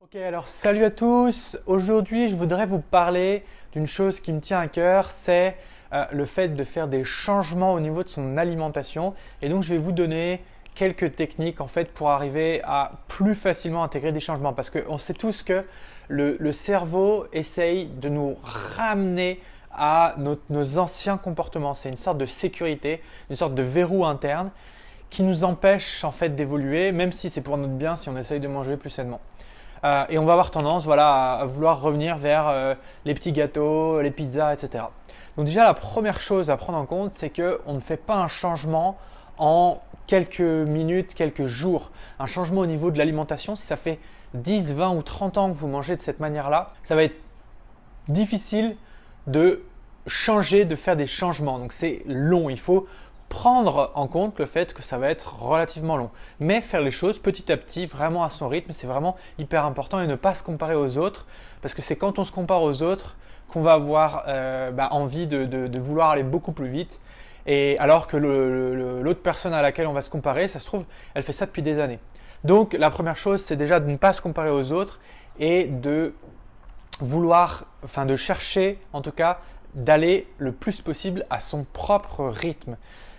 Ok, alors salut à tous. Aujourd'hui, je voudrais vous parler d'une chose qui me tient à cœur, c'est le fait de faire des changements au niveau de son alimentation. Et donc, je vais vous donner quelques techniques en fait pour arriver à plus facilement intégrer des changements. Parce qu'on sait tous que le cerveau essaye de nous ramener à nos anciens comportements. C'est une sorte de sécurité, une sorte de verrou interne qui nous empêche en fait d'évoluer, même si c'est pour notre bien, si on essaye de manger plus sainement. Et on va avoir tendance voilà, à vouloir revenir vers les petits gâteaux, les pizzas, etc. Donc déjà, la première chose à prendre en compte, c'est qu'on ne fait pas un changement en quelques minutes, quelques jours. Un changement au niveau de l'alimentation, si ça fait 10, 20 ou 30 ans que vous mangez de cette manière-là, ça va être difficile de changer, de faire des changements. Donc c'est long, il faut prendre en compte le fait que ça va être relativement long. Mais faire les choses petit à petit, vraiment à son rythme, c'est vraiment hyper important et ne pas se comparer aux autres parce que c'est quand on se compare aux autres qu'on va avoir envie de vouloir aller beaucoup plus vite. Et alors que l'autre personne à laquelle on va se comparer, ça se trouve, elle fait ça depuis des années. Donc la première chose, c'est déjà de ne pas se comparer aux autres et de de chercher en tout cas d'aller le plus possible à son propre rythme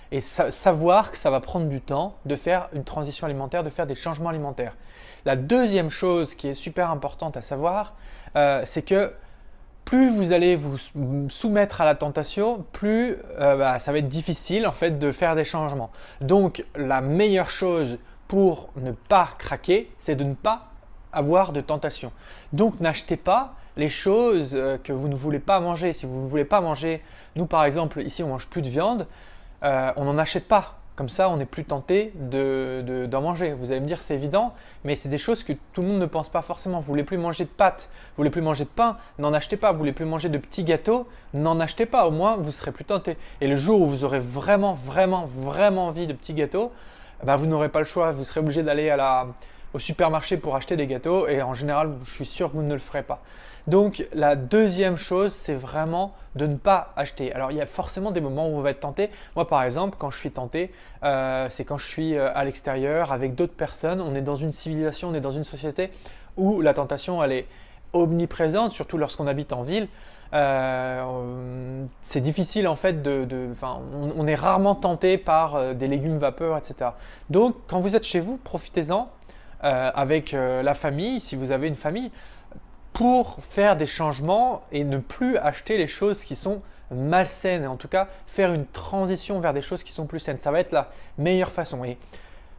et savoir que ça va prendre du temps de faire une transition alimentaire, de faire des changements alimentaires. La deuxième chose qui est super importante à savoir, c'est que plus vous allez vous soumettre à la tentation, plus ça va être difficile en fait de faire des changements. Donc la meilleure chose pour ne pas craquer, c'est de ne pas avoir de tentation. Donc n'achetez pas les choses que vous ne voulez pas manger. Si vous ne voulez pas manger, nous par exemple ici on mange plus de viande, on n'en achète pas. Comme ça, on n'est plus tenté d'en manger. Vous allez me dire, c'est évident, mais c'est des choses que tout le monde ne pense pas forcément. Vous voulez plus manger de pâtes, vous voulez plus manger de pain, n'en achetez pas. Vous voulez plus manger de petits gâteaux, n'en achetez pas. Au moins, vous serez plus tenté. Et le jour où vous aurez vraiment, vraiment, vraiment envie de petits gâteaux, vous n'aurez pas le choix. Vous serez obligé d'aller au supermarché pour acheter des gâteaux et en général, je suis sûr que vous ne le ferez pas. Donc la deuxième chose, c'est vraiment de ne pas acheter. Alors il y a forcément des moments où on va être tenté. Moi par exemple, quand je suis tenté, c'est quand je suis à l'extérieur avec d'autres personnes. On est dans une civilisation, on est dans une société où la tentation, elle est omniprésente, surtout lorsqu'on habite en ville. C'est difficile en fait on est rarement tenté par des légumes vapeur, etc. Donc quand vous êtes chez vous, profitez-en avec la famille, si vous avez une famille, pour faire des changements et ne plus acheter les choses qui sont malsaines. Et en tout cas, faire une transition vers des choses qui sont plus saines. Ça va être la meilleure façon. Et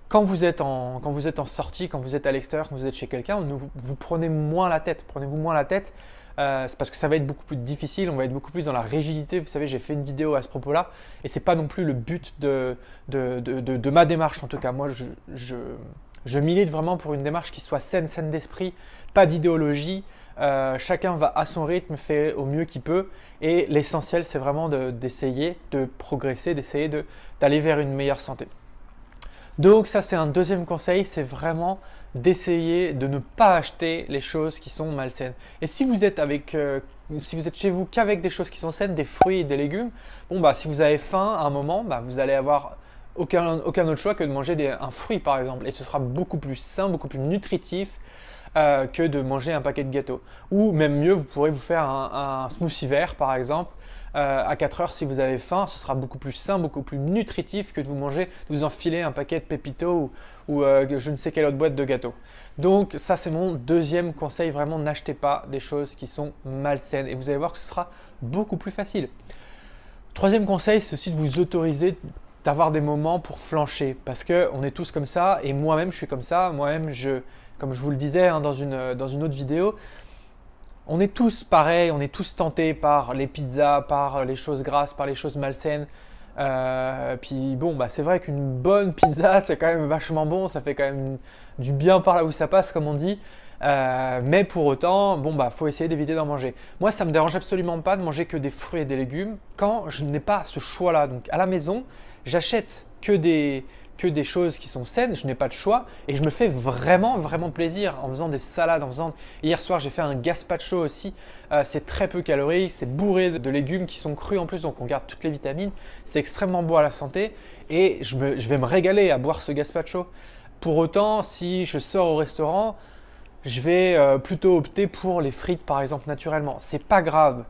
quand vous êtes en sortie, quand vous êtes à l'extérieur, quand vous êtes chez quelqu'un, vous prenez moins la tête. Prenez-vous moins la tête. C'est parce que ça va être beaucoup plus difficile, on va être beaucoup plus dans la rigidité. Vous savez, j'ai fait une vidéo à ce propos-là et ce n'est pas non plus le but de ma démarche. En tout cas, moi, je milite vraiment pour une démarche qui soit saine, saine d'esprit, pas d'idéologie. Chacun va à son rythme, fait au mieux qu'il peut. Et l'essentiel, c'est vraiment d'essayer de progresser, d'essayer d'aller vers une meilleure santé. Donc ça, c'est un deuxième conseil, c'est vraiment d'essayer de ne pas acheter les choses qui sont malsaines. Et si vous êtes chez vous qu'avec des choses qui sont saines, des fruits et des légumes, si vous avez faim à un moment, vous allez avoir aucun autre choix que de manger un fruit par exemple. Et ce sera beaucoup plus sain, beaucoup plus nutritif que de manger un paquet de gâteaux. Ou même mieux, vous pourrez vous faire un smoothie vert par exemple. À 4 heures si vous avez faim, ce sera beaucoup plus sain, beaucoup plus nutritif que de vous enfiler un paquet de Pépito ou je ne sais quelle autre boîte de gâteaux. Donc ça c'est mon deuxième conseil, vraiment n'achetez pas des choses qui sont malsaines et vous allez voir que ce sera beaucoup plus facile. Troisième conseil, c'est aussi de vous autoriser d'avoir des moments pour flancher parce qu'on est tous comme ça et moi-même je suis comme ça. Moi-même, comme je vous le disais dans une autre vidéo, on est tous pareils, on est tous tentés par les pizzas, par les choses grasses, par les choses malsaines. C'est vrai qu'une bonne pizza, c'est quand même vachement bon, ça fait quand même du bien par là où ça passe, comme on dit. Mais pour autant, faut essayer d'éviter d'en manger. Moi, ça me dérange absolument pas de manger que des fruits et des légumes quand je n'ai pas ce choix-là. Donc à la maison, j'achète que des choses qui sont saines, je n'ai pas de choix et je me fais vraiment vraiment plaisir en faisant des salades, Hier soir j'ai fait un gazpacho aussi, c'est très peu calorique, c'est bourré de légumes qui sont crus en plus donc on garde toutes les vitamines, c'est extrêmement bon à la santé et je vais me régaler à boire ce gazpacho. Pour autant, si je sors au restaurant, je vais plutôt opter pour les frites par exemple naturellement. C'est pas grave.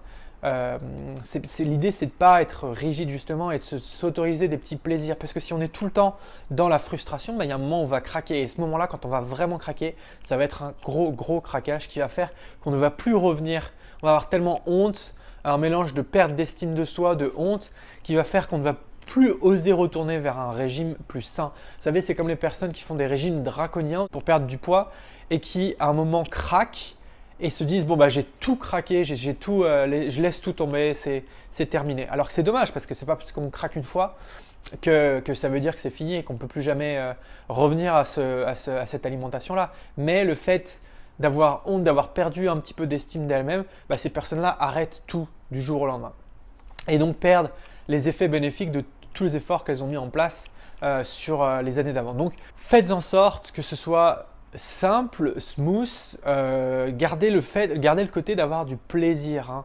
L'idée, c'est de pas être rigide justement et de s'autoriser des petits plaisirs. Parce que si on est tout le temps dans la frustration, il y a un moment où on va craquer. Et ce moment-là, quand on va vraiment craquer, ça va être un gros craquage qui va faire qu'on ne va plus revenir. On va avoir tellement honte, un mélange de perte d'estime de soi, de honte, qui va faire qu'on ne va plus oser retourner vers un régime plus sain. Vous savez, c'est comme les personnes qui font des régimes draconiens pour perdre du poids et qui à un moment craquent et se disent bon bah j'ai tout craqué, j'ai tout, je laisse tout tomber, c'est terminé. Alors que c'est dommage parce que c'est pas parce qu'on craque une fois que ça veut dire que c'est fini et qu'on ne peut plus jamais revenir à cette alimentation-là. Mais le fait d'avoir honte, d'avoir perdu un petit peu d'estime d'elle-même, ces personnes-là arrêtent tout du jour au lendemain. Et donc perdent les effets bénéfiques de tous les efforts qu'elles ont mis en place sur les années d'avant. Donc faites en sorte que ce soit simple, smooth, gardez le côté d'avoir du plaisir.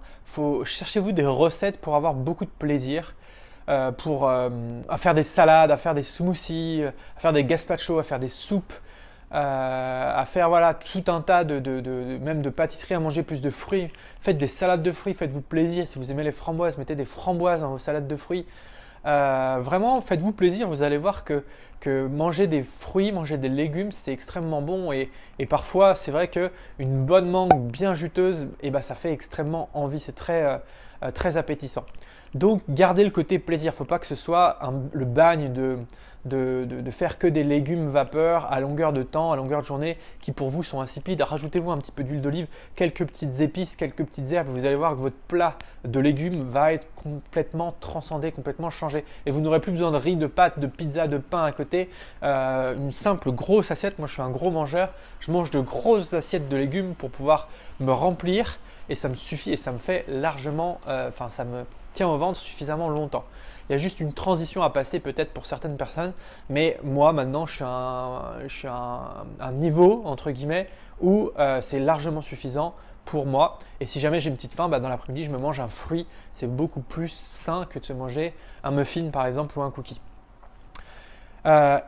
Cherchez-vous des recettes pour avoir beaucoup de plaisir, à faire des salades, à faire des smoothies, à faire des gazpacho, à faire des soupes, à faire tout un tas même de pâtisseries, à manger plus de fruits. Faites des salades de fruits, faites-vous plaisir. Si vous aimez les framboises, mettez des framboises dans vos salades de fruits. Vraiment, faites-vous plaisir. Vous allez voir que manger des fruits, manger des légumes, c'est extrêmement bon. Et parfois, c'est vrai qu'une bonne mangue bien juteuse, ça fait extrêmement envie. C'est très appétissant. Donc, gardez le côté plaisir. Il ne faut pas que ce soit le bagne de faire que des légumes vapeur à longueur de temps, à longueur de journée, qui pour vous sont insipides. Rajoutez-vous un petit peu d'huile d'olive, quelques petites épices, quelques petites herbes. Vous allez voir que votre plat de légumes va être complètement transcendé, complètement changé. Et vous n'aurez plus besoin de riz, de pâtes, de pizza, de pain à côté. Une simple grosse assiette. Moi, je suis un gros mangeur. Je mange de grosses assiettes de légumes pour pouvoir me remplir. Et ça me suffit et ça me fait largement, ça me tient au ventre suffisamment longtemps. Il y a juste une transition à passer peut-être pour certaines personnes, mais moi maintenant je suis à un niveau entre guillemets où c'est largement suffisant pour moi. Et si jamais j'ai une petite faim, dans l'après-midi je me mange un fruit. C'est beaucoup plus sain que de se manger un muffin par exemple ou un cookie.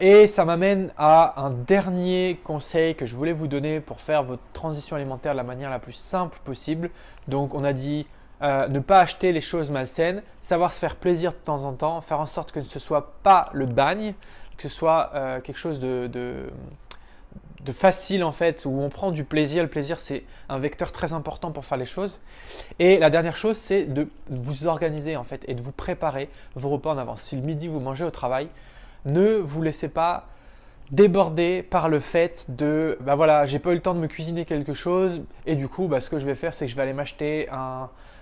Et ça m'amène à un dernier conseil que je voulais vous donner pour faire votre transition alimentaire de la manière la plus simple possible. Donc on a dit ne pas acheter les choses malsaines, savoir se faire plaisir de temps en temps, faire en sorte que ce ne soit pas le bagne, que ce soit quelque chose de facile en fait, où on prend du plaisir. Le plaisir, c'est un vecteur très important pour faire les choses. Et la dernière chose, c'est de vous organiser en fait et de vous préparer vos repas en avance. Si le midi vous mangez au travail, ne vous laissez pas déborder par le fait de j'ai pas eu le temps de me cuisiner quelque chose et du coup ce que je vais faire, c'est que je vais aller m'acheter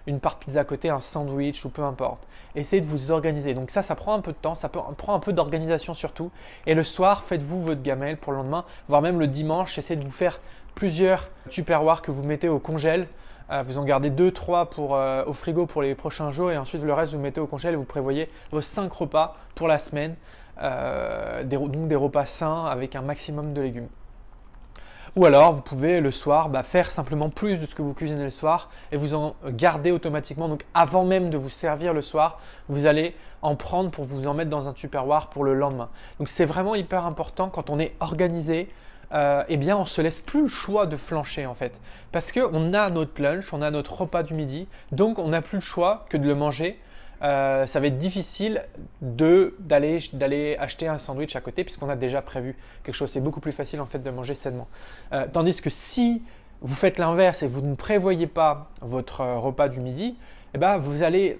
une part de pizza à côté, un sandwich ou peu importe. Essayez de vous organiser. Donc ça prend un peu de temps, prend un peu d'organisation surtout. Et le soir, faites-vous votre gamelle pour le lendemain, voire même le dimanche. Essayez de vous faire plusieurs tupperwares que vous mettez au congèle. Vous en gardez 2-3 au frigo pour les prochains jours et ensuite le reste vous mettez au congèle et vous prévoyez vos 5 repas pour la semaine. Donc des repas sains avec un maximum de légumes. Ou alors vous pouvez le soir faire simplement plus de ce que vous cuisinez le soir et vous en gardez automatiquement. Donc avant même de vous servir le soir, vous allez en prendre pour vous en mettre dans un tupperware pour le lendemain. Donc c'est vraiment hyper important quand on est organisé. On ne se laisse plus le choix de flancher en fait. Parce qu'on a notre lunch, on a notre repas du midi, donc on n'a plus le choix que de le manger. Ça va être difficile d'aller acheter un sandwich à côté puisqu'on a déjà prévu quelque chose. C'est beaucoup plus facile en fait de manger sainement. Tandis que si vous faites l'inverse et vous ne prévoyez pas votre repas du midi, vous allez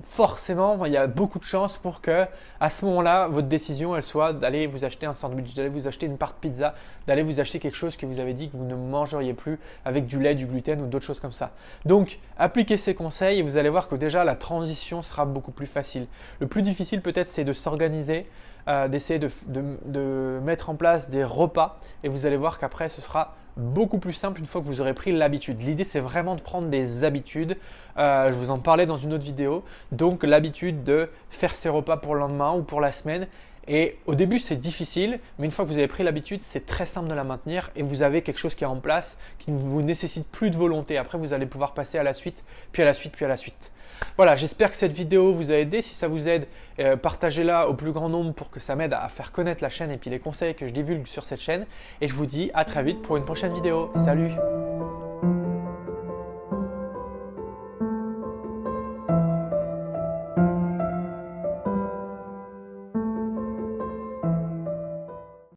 forcément, il y a beaucoup de chances pour que à ce moment-là, votre décision elle soit d'aller vous acheter un sandwich, d'aller vous acheter une part de pizza, d'aller vous acheter quelque chose que vous avez dit que vous ne mangeriez plus avec du lait, du gluten ou d'autres choses comme ça. Donc, appliquez ces conseils et vous allez voir que déjà la transition sera beaucoup plus facile. Le plus difficile peut-être c'est de s'organiser, d'essayer de mettre en place des repas et vous allez voir qu'après ce sera beaucoup plus simple une fois que vous aurez pris l'habitude. L'idée, c'est vraiment de prendre des habitudes. Je vous en parlais dans une autre vidéo. Donc, l'habitude de faire ses repas pour le lendemain ou pour la semaine Et au début, c'est difficile, mais une fois que vous avez pris l'habitude, c'est très simple de la maintenir et vous avez quelque chose qui est en place, qui ne vous nécessite plus de volonté. Après, vous allez pouvoir passer à la suite, puis à la suite, puis à la suite. Voilà, j'espère que cette vidéo vous a aidé. Si ça vous aide, partagez-la au plus grand nombre pour que ça m'aide à faire connaître la chaîne et puis les conseils que je divulgue sur cette chaîne. Et je vous dis à très vite pour une prochaine vidéo. Salut!